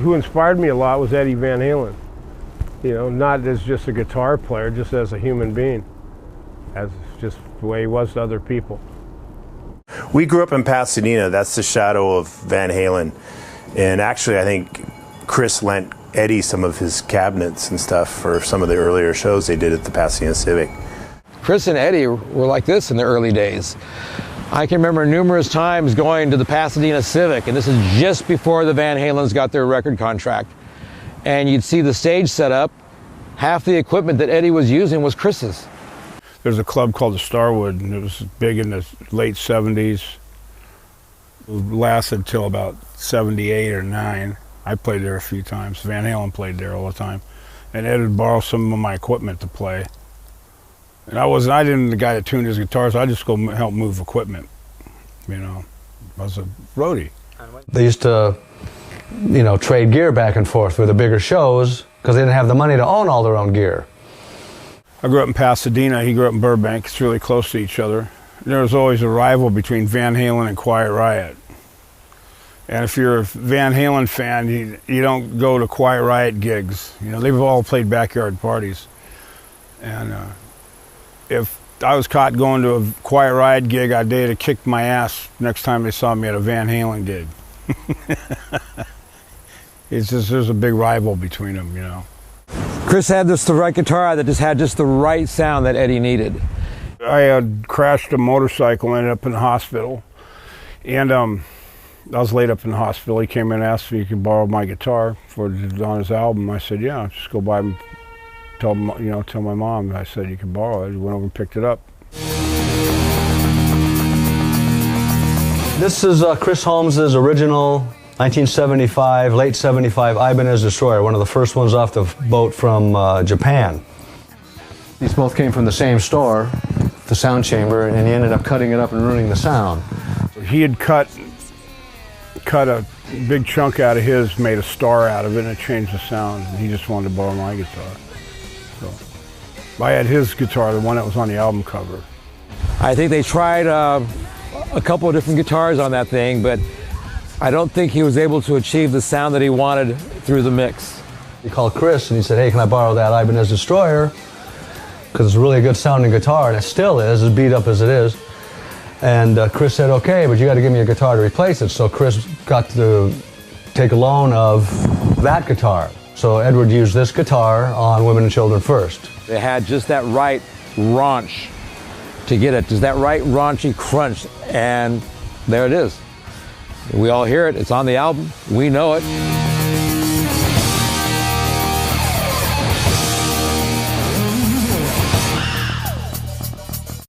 who inspired me a lot was Eddie Van Halen. You know, not as just a guitar player, just as a human being, as just the way he was to other people. We grew up in Pasadena. That's the shadow of Van Halen. And actually, I think Chris lent Eddie some of his cabinets and stuff for some of the earlier shows they did at the Pasadena Civic. Chris and Eddie were like this in the early days. I can remember numerous times going to the Pasadena Civic, and this is just before the Van Halens got their record contract. And you'd see the stage set up. Half the equipment that Eddie was using was Chris's. There's a club called the Starwood, and it was big in the late 70s. It lasted till about 78 or 9. I played there a few times. Van Halen played there all the time. And Ed would borrow some of my equipment to play. And I didn't the guy that tuned his guitars, I just go help move equipment. You know, I was a roadie. They used to, you know, trade gear back and forth with the bigger shows because they didn't have the money to own all their own gear. I grew up in Pasadena, he grew up in Burbank. It's really close to each other. There was always a rival between Van Halen and Quiet Riot. And if you're a Van Halen fan, you don't go to Quiet Riot gigs. You know, they've all played backyard parties. And if I was caught going to a Quiet Riot gig, they'd have kicked my ass next time they saw me at a Van Halen gig. It's just, there's a big rival between them, you know. Chris had the right guitar that just had just the right sound that Eddie needed. I had crashed a motorcycle, ended up in the hospital. And I was laid up in the hospital. He came in and asked if he could borrow my guitar on his album. I said, yeah, just go by and tell my mom. I said, you can borrow it. He went over and picked it up. This is Chris Holmes' original 1975, late 75 Ibanez Destroyer, one of the first ones off the boat from Japan. These both came from the same store, the sound chamber, and he ended up cutting it up and ruining the sound. He had cut a big chunk out of his, made a star out of it, and it changed the sound. And he just wanted to borrow my guitar. So I had his guitar, the one that was on the album cover. I think they tried a couple of different guitars on that thing, but I don't think he was able to achieve the sound that he wanted through the mix. He called Chris and he said, hey, can I borrow that Ibanez Destroyer? Because it's a really good sounding guitar, and it still is, as beat up as it is. And Chris said, okay, but you got to give me a guitar to replace it. So Chris got to take a loan of that guitar. So Edward used this guitar on Women and Children First. They had just that right raunch to get it, just that right raunchy crunch, and there it is. We all hear it, it's on the album, we know it.